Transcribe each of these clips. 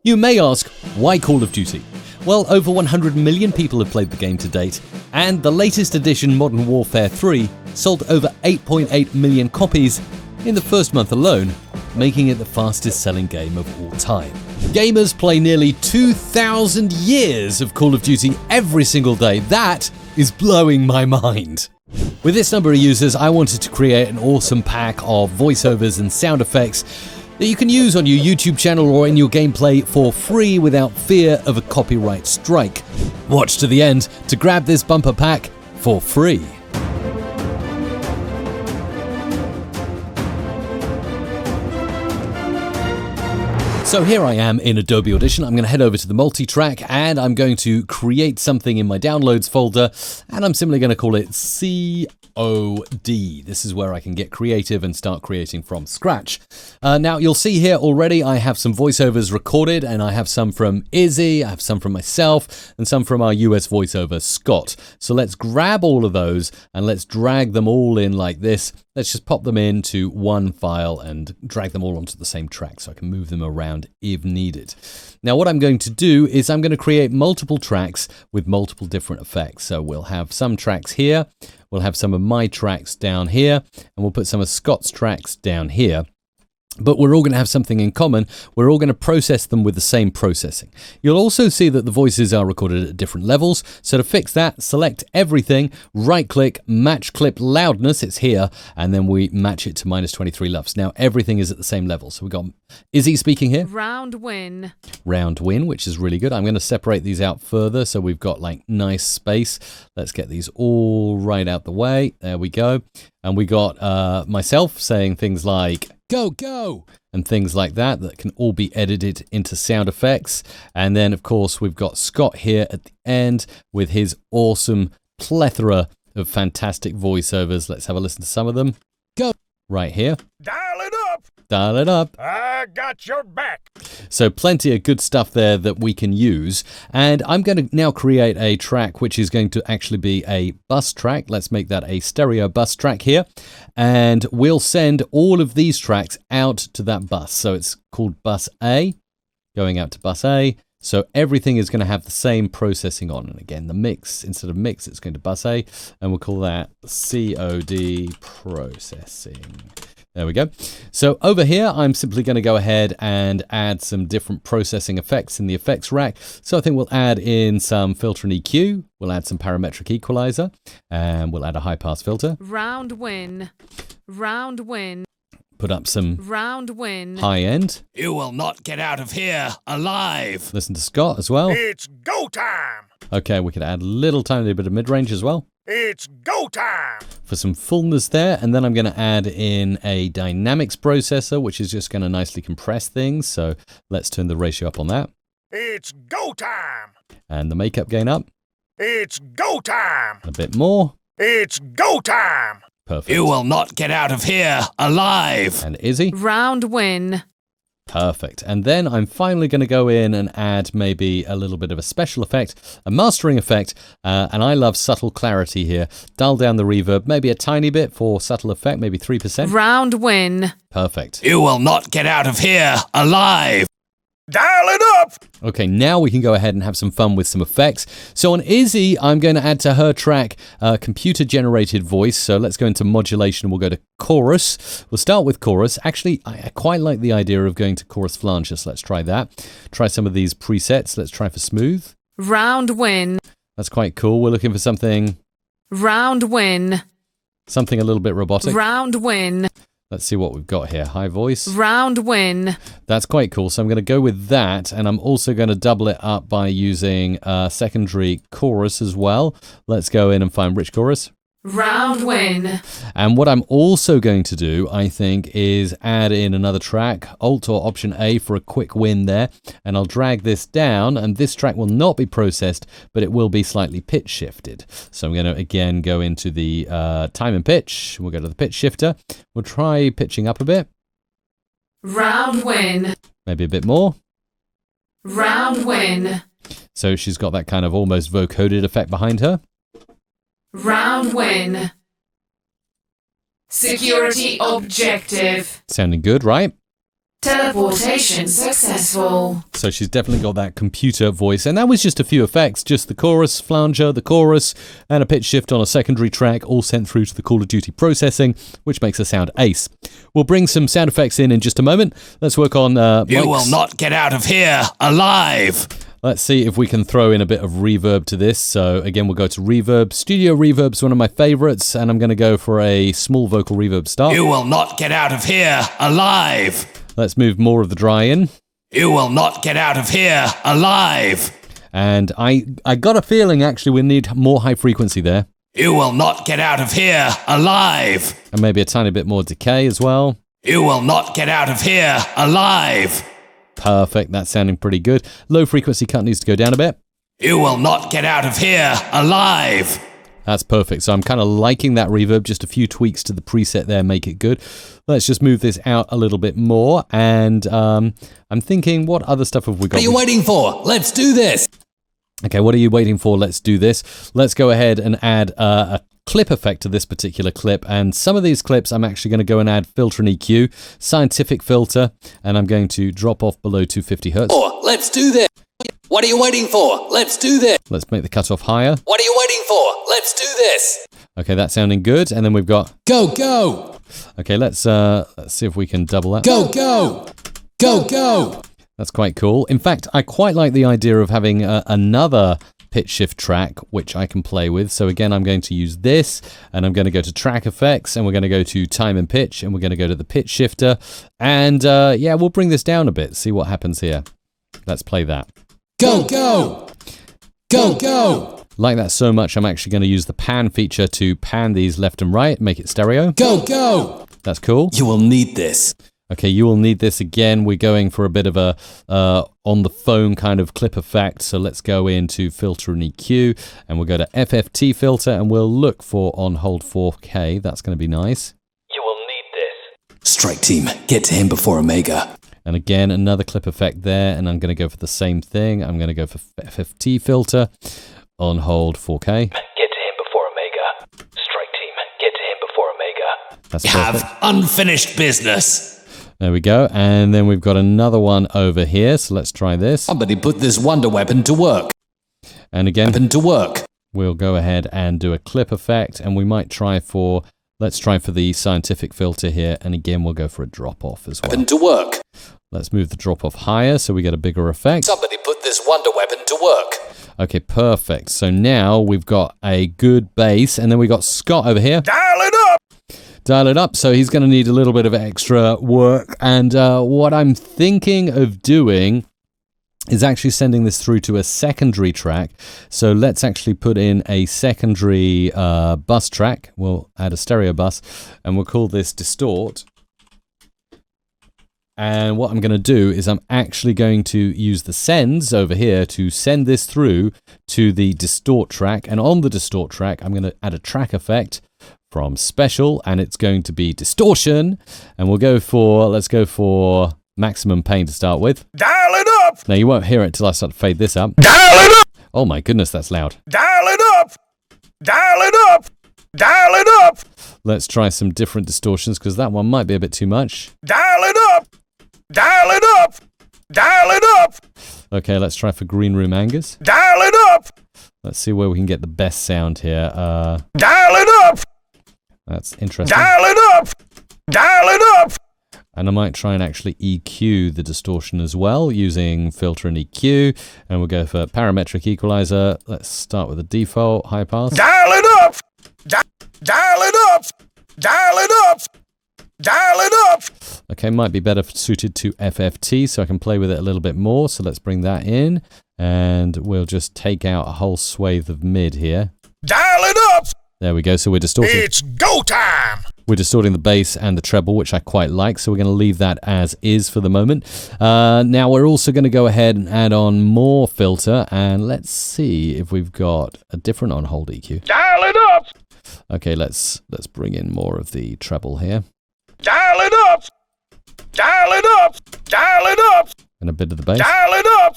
You may ask, why Call of Duty? Well, over 100 million people have played the game to date, and the latest edition, Modern Warfare 3, sold over 8.8 million copies in the first month alone, making it the fastest selling game of all time. Gamers play nearly 2,000 years of Call of Duty every single day. That is blowing my mind. With this number of users, I wanted to create an awesome pack of voiceovers and sound effects that you can use on your YouTube channel or in your gameplay for free without fear of a copyright strike. Watch to the end to grab this bumper pack for free. So here I am in Adobe Audition. I'm going to head over to the multi-track and I'm going to create something in my downloads folder, and I'm simply going to call it COD. This is where I can get creative and start creating from scratch. Now you'll see here already I have some voiceovers recorded, and I have some from Izzy, I have some from myself, and some from our US voiceover, Scott. So let's grab all of those and let's drag them all in like this. Let's just pop them into one file and drag them all onto the same track so I can move them around if needed. Now what I'm going to do is I'm going to create multiple tracks with multiple different effects. So we'll have some tracks here, we'll have some of my tracks down here, and we'll put some of Scott's tracks down here. But we're all going to have something in common. We're all going to process them with the same processing. You'll also see that the voices are recorded at different levels. So to fix that, select everything, right-click, match clip loudness, it's here, and then we match it to -23 LUFS. Now everything is at the same level. So we've got Izzy speaking here. Round win. Round win, which is really good. I'm going to separate these out further so we've got like nice space. Let's get these all right out the way. There we go. And we got myself saying things like, go, go, and things like that can all be edited into sound effects. And then, of course, we've got Scott here at the end with his awesome plethora of fantastic voiceovers. Let's have a listen to some of them. Go. Right here. Dial it up. Dial it up. I got your back. So plenty of good stuff there that we can use. And I'm going to now create a track which is going to actually be a bus track. Let's make that a stereo bus track here. And we'll send all of these tracks out to that bus. So it's called bus A, going out to bus A. So everything is going to have the same processing on. And again, the mix, instead of mix, it's going to bus A. And we'll call that COD processing. There we go. So over here, I'm simply going to go ahead and add some different processing effects in the effects rack. So I think we'll add in some filter and EQ. We'll add some parametric equalizer, and we'll add a high pass filter. Round win. Round win. Put up some round win. High end. You will not get out of here alive. Listen to Scott as well. It's go time. Okay, we could add a little tiny bit of mid-range as well. It's go time. For some fullness there, and then I'm going to add in a dynamics processor, which is just going to nicely compress things. So let's turn the ratio up on that. It's go time. And the makeup gain up. It's go time. A bit more. It's go time. Perfect. You will not get out of here alive. And Izzy. Round win. Perfect. And then I'm finally going to go in and add maybe a little bit of a special effect, a mastering effect, and I love subtle clarity here. Dial down the reverb, maybe a tiny bit for subtle effect, maybe 3%. Round win. Perfect. You will not get out of here alive. Dial it up. Okay, now we can go ahead and have some fun with some effects. So on Izzy, I'm going to add to her track computer-generated voice. So let's go into modulation. We'll go to chorus. We'll start with chorus. Actually, I quite like the idea of going to chorus flanger, so let's try that. Try some of these presets. Let's try for smooth. Round win. That's quite cool. We're looking for something... Round win. Something a little bit robotic. Round win. Let's see what we've got here. High voice. Round win. That's quite cool. So I'm going to go with that, and I'm also going to double it up by using secondary chorus as well. Let's go in and find rich chorus. Round win. And what I'm also going to do, I think, is add in another track, Alt or Option A for a quick win there. And I'll drag this down, and this track will not be processed, but it will be slightly pitch shifted. So I'm going to, again, go into the time and pitch. We'll go to the pitch shifter. We'll try pitching up a bit. Round win. Maybe a bit more. Round win. So she's got that kind of almost vocoded effect behind her. Round win. Security objective. Sounding good, right? Teleportation successful. So she's definitely got that computer voice. And that was just a few effects, just the chorus, flanger, the chorus, and a pitch shift on a secondary track, all sent through to the Call of Duty processing, which makes the sound ace. We'll bring some sound effects in just a moment. Let's work on You will not get out of here alive. Let's see if we can throw in a bit of reverb to this. So again, we'll go to reverb. Studio reverb's one of my favorites, and I'm going to go for a small vocal reverb start. You will not get out of here alive. Let's move more of the dry in. You will not get out of here alive. And I got a feeling actually we need more high frequency there. You will not get out of here alive. And maybe a tiny bit more decay as well. You will not get out of here alive. Perfect, that's sounding pretty good. Low frequency cut needs to go down a bit. You will not get out of here alive. That's perfect. So I'm kind of liking that reverb. Just a few tweaks to the preset there make it good. Let's just move this out a little bit more. And I'm thinking, what other stuff have we got? What are you waiting for? Let's do this. Okay, what are you waiting for? Let's do this. Let's go ahead and add a clip effect to this particular clip. And some of these clips, I'm actually going to go and add filter and EQ, scientific filter, and I'm going to drop off below 250 hertz. Let's do this. What are you waiting for? Let's do this. Let's make the cutoff higher. What are you waiting for? Let's do this. Okay, that's sounding good. And then we've got Go. okay. Let's see if we can double that. Go. That's quite cool. In fact, I quite like the idea of having another pitch shift track, which I can play with. So again, I'm going to use this, and I'm going to go to track effects, and we're going to go to time and pitch, and we're going to go to the pitch shifter. And yeah, we'll bring this down a bit, see what happens here. Let's play that. Go. Like that so much, I'm actually going to use the pan feature to pan these left and right, make it stereo. Go. That's cool. You will need this. Okay, you will need this again. We're going for a bit of a on the phone kind of clip effect. So let's go into filter and EQ, and we'll go to FFT filter, and we'll look for on hold 4K. That's going to be nice. You will need this. Strike team, get to him before Omega. And again, another clip effect there, and I'm going to go for the same thing. I'm going to go for FFT filter on hold 4K. Get to him before Omega. Strike team, get to him before Omega. That's you perfect. have unfinished business. There we go. And then we've got another one over here. So let's try this. Somebody put this wonder weapon to work. And again, work. We'll go ahead and do a clip effect, and we might try for, let's try for the scientific filter here. And again, we'll go for a drop off as well. To work. Let's move the drop off higher so we get a bigger effect. Somebody put this wonder weapon to work. Okay, perfect. So now we've got a good bass, and then we got Scott over here. Dial it up. So he's going to need a little bit of extra work. And what I'm thinking of doing is actually sending this through to a secondary track. So let's actually put in a secondary bus track. We'll add a stereo bus, and we'll call this Distort. And what I'm going to do is I'm actually going to use the sends over here to send this through to the Distort track. And on the Distort track, I'm going to add a track effect from Special, and it's going to be Distortion. And we'll go for, let's go for Maximum Pain to start with. Dial it up! Now you won't hear it till I start to fade this up. Dial it up! Oh my goodness, that's loud. Dial it up! Dial it up! Dial it up! Let's try some different distortions, because that one might be a bit too much. Dial it up! Dial it up! Dial it up! Okay, let's try for Green Room Angus. Dial it up! Let's see where we can get the best sound here. Dial it up! That's interesting. Dial it up! Dial it up! And I might try and actually EQ the distortion as well using filter and EQ. And we'll go for parametric equalizer. Let's start with the default high pass. Dial it up! Dial it up! Dial it up! Dial it up! Okay, might be better suited to FFT, so I can play with it a little bit more. So let's bring that in, and we'll just take out a whole swathe of mid here. Dial it up! There we go. So we're distorting. It's go time! We're distorting the bass and the treble, which I quite like. So we're going to leave that as is for the moment. Now we're also going to go ahead and add on more filter, and let's see if we've got a different on-hold EQ. Dial it up! Okay, let's bring in more of the treble here. Dial it up! Dial it up! Dial it up! And a bit of the bass. Dial it up!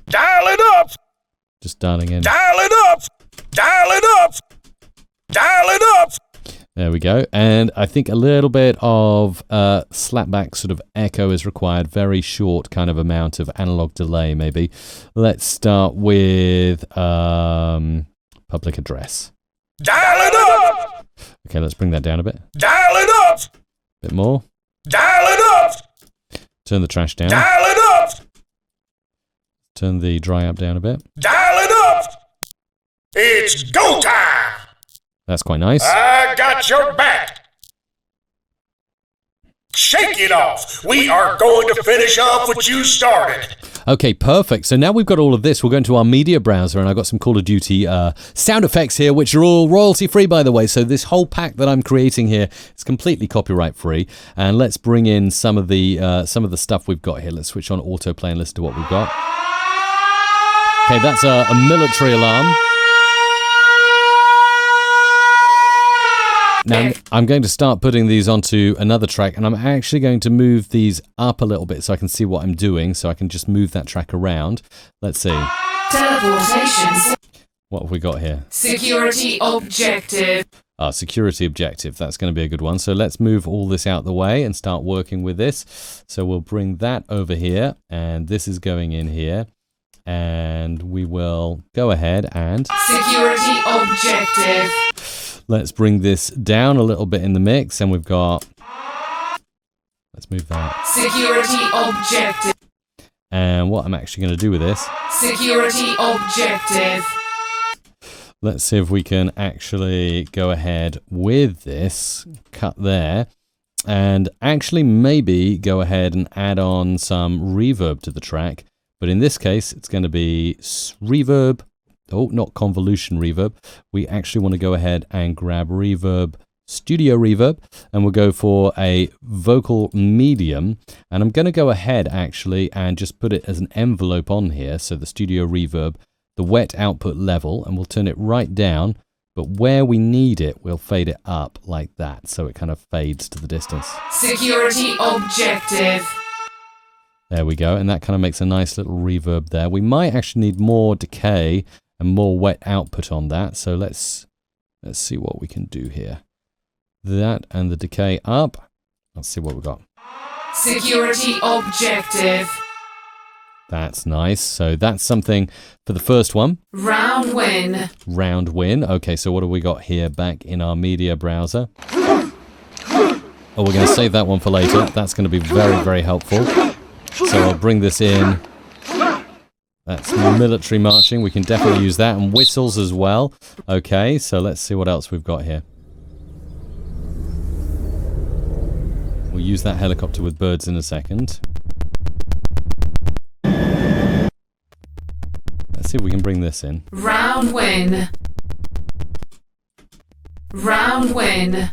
Dial it up! Just dialing in. Dial it up! Dial it up! Dial it up! There we go. And I think a little bit of slapback sort of echo is required. Very short kind of amount of analog delay, maybe. Let's start with public address. Dial it up! Okay, let's bring that down a bit. Dial it up! Bit more. Dial it up! Turn the trash down. Dial it up! Turn the dry up down a bit. Dial it up! It's go time! That's quite nice. I got your back! Shake it off! We are going to finish off what you started! Okay, perfect. So now we've got all of this. We'll go into our media browser, and I've got some Call of Duty sound effects here, which are all royalty-free, by the way. So this whole pack that I'm creating here is completely copyright-free. And let's bring in some of the stuff we've got here. Let's switch on autoplay and listen to what we've got. Okay, that's a military alarm. Now, I'm going to start putting these onto another track, and I'm actually going to move these up a little bit so I can see what I'm doing, so I can just move that track around. Let's see. Teleportation. What have we got here? Security objective. Security objective. That's going to be a good one. So let's move all this out the way and start working with this. So we'll bring that over here, and this is going in here. And we will go ahead and... Security objective. Let's bring this down a little bit in the mix, and we've got... Let's move that. Security objective. And what I'm actually going to do with this... Security objective. Let's see if we can actually go ahead with this, cut there, and actually maybe go ahead and add on some reverb to the track. But in this case, it's going to be reverb. Oh, not convolution reverb. We actually want to go ahead and grab reverb, studio reverb, and we'll go for a vocal medium. And I'm going to go ahead actually and just put it as an envelope on here. So the studio reverb, the wet output level, and we'll turn it right down. But where we need it, we'll fade it up like that. So it kind of fades to the distance. Security objective. There we go. And that kind of makes a nice little reverb there. We might actually need more decay and more wet output on that. So let's see what we can do here. That and the decay up. Let's see what we've got. Security objective. That's nice. So that's something for the first one. Round win. Round win. Okay, so what have we got here back in our media browser? Oh, we're going to save that one for later. That's going to be very, very helpful. So I'll bring this in. That's military marching. We can definitely use that. And whistles as well. Okay, so let's see what else we've got here. We'll use that helicopter with birds in a second. Let's see if we can bring this in. Round win. Round win.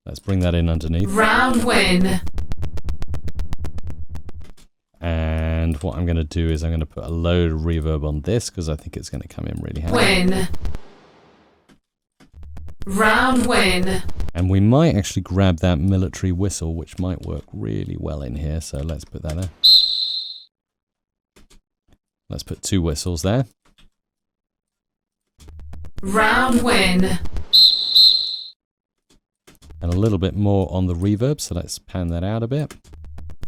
Let's bring that in underneath. Round win. And what I'm going to do is I'm going to put a load of reverb on this because I think it's going to come in really handy. Win. Round win. And we might actually grab that military whistle, which might work really well in here. So let's put that there. Let's put 2 whistles there. Round win. And a little bit more on the reverb. So let's pan that out a bit.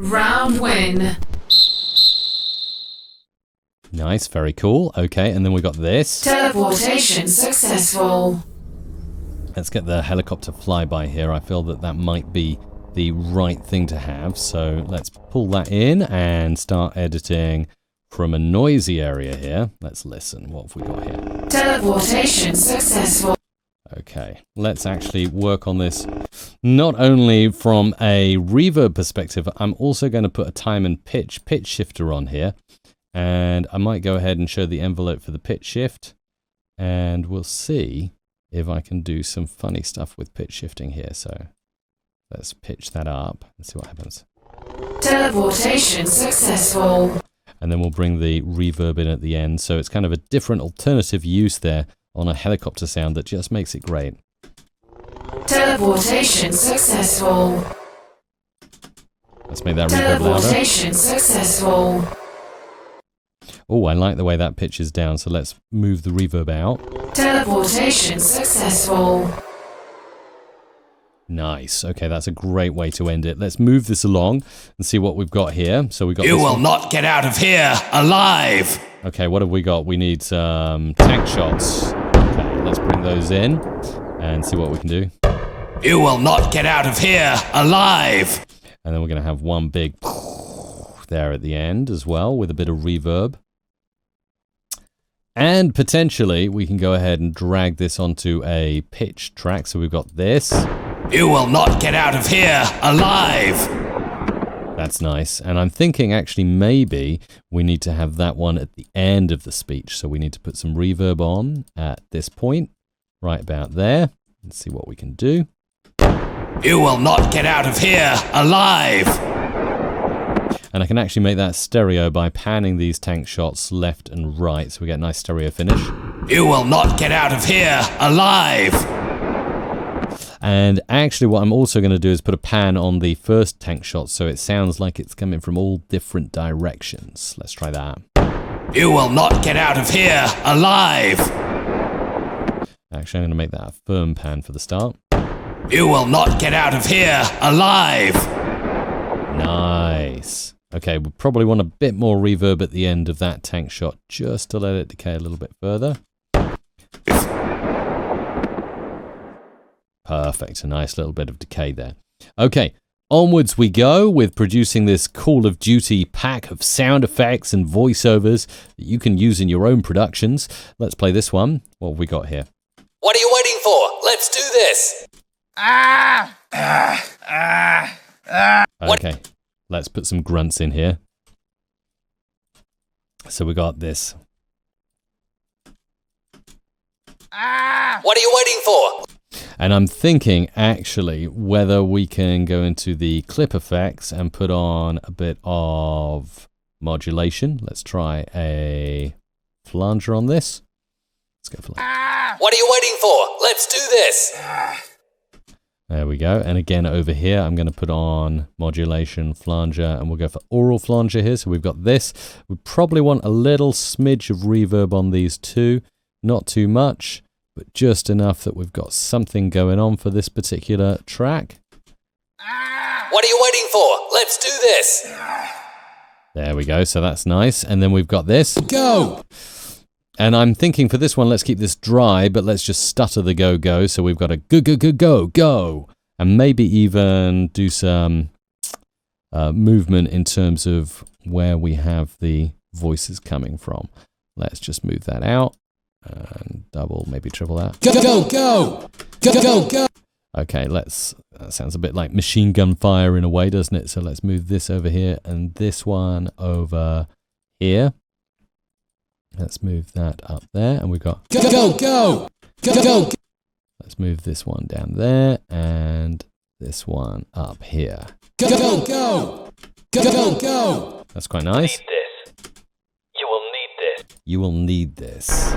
Round win. Nice, very cool. Okay, and then we got this. Teleportation successful. Let's get the helicopter flyby here. I feel that that might be the right thing to have. So let's pull that in and start editing from a noisy area here. Let's listen. What have we got here? Teleportation successful. Okay, let's actually work on this not only from a reverb perspective. I'm also going to put a time and pitch shifter on here. And I might go ahead and show the envelope for the pitch shift. And we'll see if I can do some funny stuff with pitch shifting here. So let's pitch that up and see what happens. Teleportation successful. And then we'll bring the reverb in at the end. So it's kind of a different alternative use there on a helicopter sound that just makes it great. Teleportation successful. Let's make that reverb louder. Teleportation successful. Oh, I like the way that pitch is down, so let's move the reverb out. Teleportation successful. Nice. Okay, that's a great way to end it. Let's move this along and see what we've got here. So we've got You this will one. not get out of here alive. Okay, what have we got? We need some tank shots. Okay, let's bring those in and see what we can do. You will not get out of here alive. And then we're going to have one big there at the end as well with a bit of reverb. And potentially we can go ahead and drag this onto a pitch track. So we've got this. You will not get out of here alive. That's nice. And I'm thinking actually maybe we need to have that one at the end of the speech. So we need to put some reverb on at this point, right about there. Let's see what we can do. You will not get out of here alive. And I can actually make that stereo by panning these tank shots left and right. So we get a nice stereo finish. You will not get out of here alive. And actually what I'm also going to do is put a pan on the first tank shot so it sounds like it's coming from all different directions. Let's try that. You will not get out of here alive. Actually, I'm going to make that a firm pan for the start. You will not get out of here alive. Nice. Okay, we probably want a bit more reverb at the end of that tank shot just to let it decay a little bit further. Perfect. A nice little bit of decay there. Okay, onwards we go with producing this Call of Duty pack of sound effects and voiceovers that you can use in your own productions. Let's play this one. What have we got here? What are you waiting for? Let's do this. Okay, let's put some grunts in here. So we got this. What are you waiting for? And I'm thinking actually whether we can go into the clip effects and put on a bit of modulation. Let's try a flanger on this. Let's go for that. What are you waiting for? Let's do this. There we go. And again over here, I'm going to put on modulation, flanger, and we'll go for oral flanger here. So we've got this. We probably want a little smidge of reverb on these two. Not too much, but just enough that we've got something going on for this particular track. What are you waiting for? Let's do this. There we go. So that's nice. And then we've got this. Go! And I'm thinking for this one, let's keep this dry, but let's just stutter the go-go. So we've got a go-go-go-go-go. And maybe even do some movement in terms of where we have the voices coming from. Let's just move that out. And double, maybe triple that. Go, go, go. Go, go, go. Okay, that sounds a bit like machine gun fire in a way, doesn't it? So let's move this over here and this one over here. Let's move that up there, and we've got go, go, go. Go, go, go. Let's move this one down there, and this one up here. Go, go, go. Go, go, go. That's quite nice. Need this. You will need this. You will need this.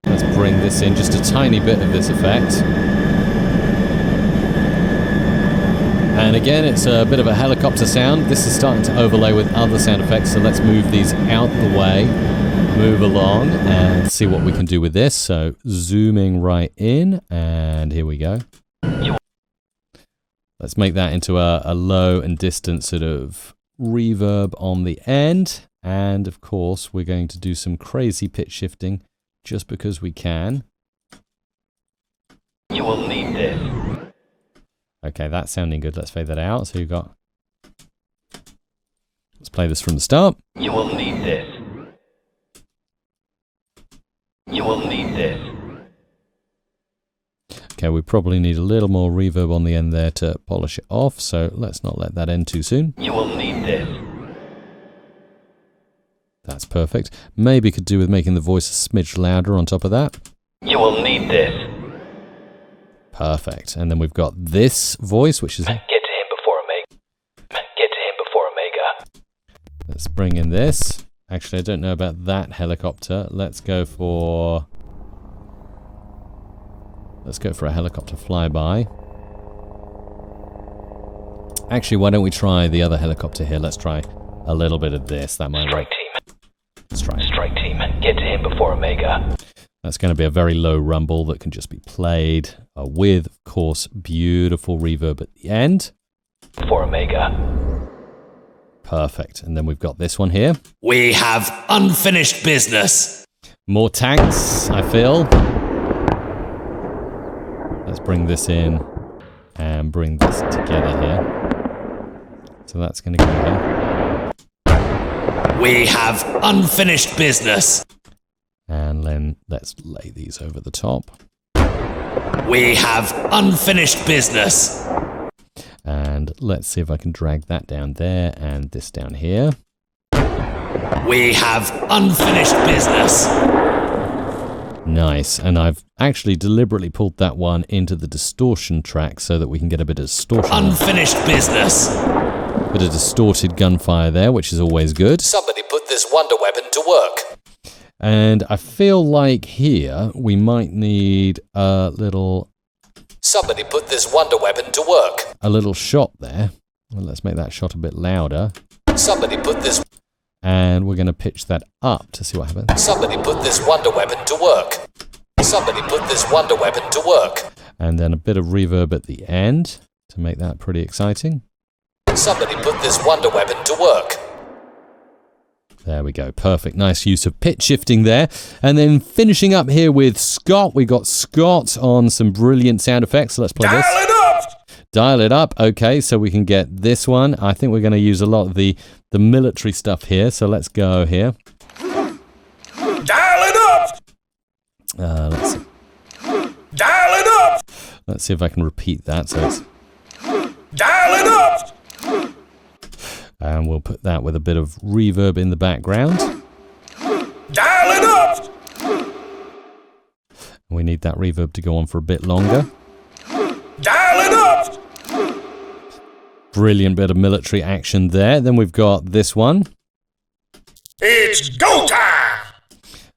Let's bring this in, just a tiny bit of this effect. And again, it's a bit of a helicopter sound. This is starting to overlay with other sound effects, so let's move these out the way, move along, and see what we can do with this. So zooming right in, and here we go. Let's make that into a low and distant sort of reverb on the end. And of course, we're going to do some crazy pitch shifting just because we can. You will need this. Okay, that's sounding good. Let's fade that out. So you've got... Let's play this from the start. You will need this. You will need this. Okay, we probably need a little more reverb on the end there to polish it off. So let's not let that end too soon. You will need this. That's perfect. Maybe could do with making the voice a smidge louder on top of that. You will need this. Perfect. And then we've got this voice, which is... Get to him before Omega. Get to him before Omega. Let's bring in this. Actually, I don't know about that helicopter. Let's go for a helicopter flyby. Actually, why don't we try the other helicopter here? Let's try a little bit of this. That might work. Strike team. Let's try it. Strike team. Get to him before Omega. That's going to be a very low rumble that can just be played with, of course, beautiful reverb at the end. For Omega. Perfect. And then we've got this one here. We have unfinished business. More tanks, I feel. Let's bring this in and bring this together here. So that's going to go here. We have unfinished business. And then let's lay these over the top. We have unfinished business. And let's see if I can drag that down there and this down here. We have unfinished business. Nice. And I've actually deliberately pulled that one into the distortion track so that we can get a bit of distortion. Unfinished business. Bit of distorted gunfire there, which is always good. Somebody put this wonder weapon to work. And I feel like here we might need a little... Somebody put this wonder weapon to work. A little shot there. Well, let's make that shot a bit louder. Somebody put this... And we're going to pitch that up to see what happens. Somebody put this wonder weapon to work. Somebody put this wonder weapon to work. And then a bit of reverb at the end to make that pretty exciting. Somebody put this wonder weapon to work. There we go. Perfect. Nice use of pitch shifting there. And then finishing up here with Scott. We got Scott on some brilliant sound effects. So let's play this. Dial it up! Dial it up. Okay, so we can get this one. I think we're going to use a lot of the military stuff here. So let's go here. Dial it up! Let's see. Dial it up! Let's see if I can repeat that. So it's... Dial it up! And we'll put that with a bit of reverb in the background. Dial it up! We need that reverb to go on for a bit longer. Dial it up! Brilliant bit of military action there. Then we've got this one. It's go time!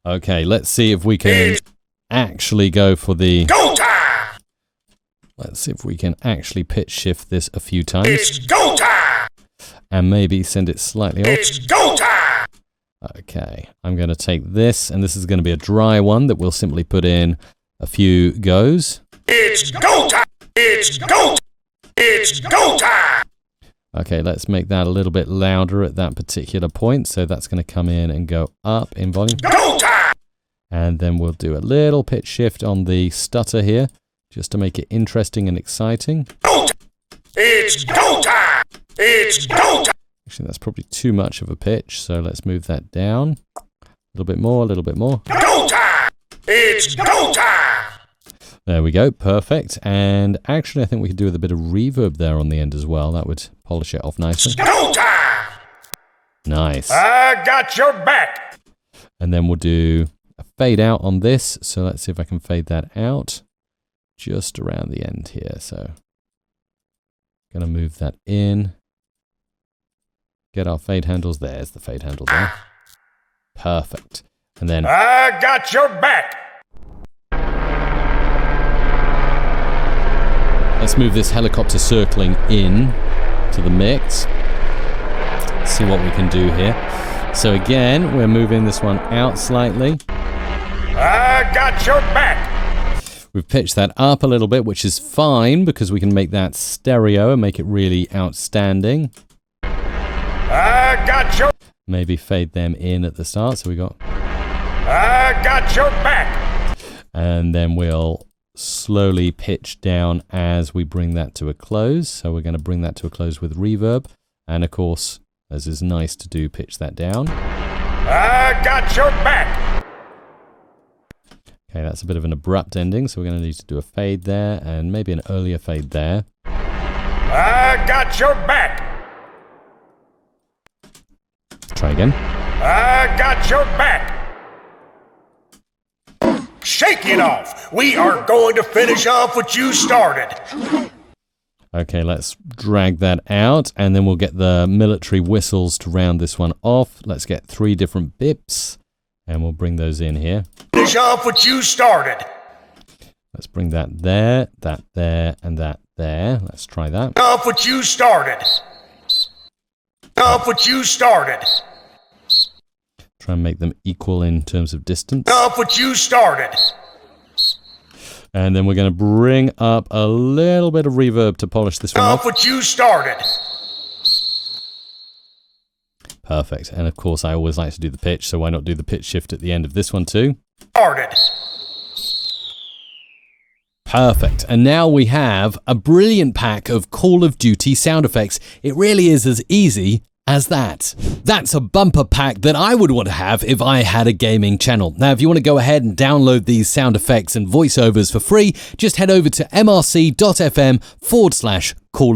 Okay, let's see if we can actually go for the... Go time! Let's see if we can actually pitch shift this a few times. It's go time! And maybe send it slightly off. It's go time! Okay, I'm going to take this, and this is going to be a dry one that we'll simply put in a few goes. It's go time! It's go time! It's go time! Okay, let's make that a little bit louder at that particular point. So that's going to come in and go up in volume. Go time! And then we'll do a little pitch shift on the stutter here, just to make it interesting and exciting. Go time! It's go time! It's go time! Actually, that's probably too much of a pitch, so let's move that down. A little bit more, a little bit more. Go time! It's go time! There we go, perfect. And actually, I think we could do with a bit of reverb there on the end as well. That would polish it off nicely. Go time! Nice. I got your back! And then we'll do a fade out on this. So let's see if I can fade that out just around the end here. So going to move that in. Get our fade handles. There's the fade handle there. Perfect. And then I got your back! let's move this helicopter circling in to the mix. See what we can do here. So again, we're moving this one out slightly. I got your back! We've pitched that up a little bit, which is fine because we can make that stereo and make it really outstanding. I got your... Maybe fade them in at the start. So we got... I got your back! And then we'll slowly pitch down as we bring that to a close. So we're going to bring that to a close with reverb. And of course, as is nice to do, pitch that down. I got your back! Okay, that's a bit of an abrupt ending. So we're going to need to do a fade there and maybe an earlier fade there. I got your back! Try again. I got your back! Shake it off! We are going to finish off what you started! Okay, let's drag that out, and then we'll get the military whistles to round this one off. Let's get 3 different bips, and we'll bring those in here. Finish off what you started! Let's bring that there, and that there. Let's try that. Off what you started! Off what you started! Try and make them equal in terms of distance. Up what you started. And then we're going to bring up a little bit of reverb to polish this one Up off. what you started. Perfect. And of course, I always like to do the pitch, so why not do the pitch shift at the end of this one too? Started. Perfect. And now we have a brilliant pack of Call of Duty sound effects. It really is as easy as that. That's a bumper pack that I would want to have if I had a gaming channel. Now, if you want to go ahead and download these sound effects and voiceovers for free, just head over to mrc.fm/Call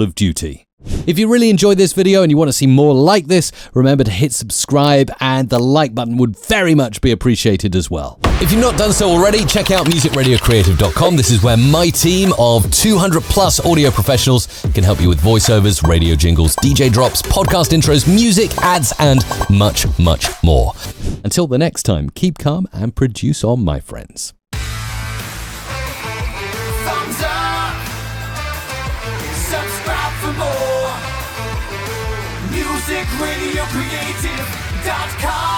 of Duty. If you really enjoyed this video and you want to see more like this, remember to hit subscribe, and the like button would very much be appreciated as well. If you've not done so already, check out musicradiocreative.com. This is where my team of 200 plus audio professionals can help you with voiceovers, radio jingles, DJ drops, podcast intros, music, ads, and much, much more. Until the next time, keep calm and produce on, my friends. Thumbs up, subscribe for more. musicradiocreative.com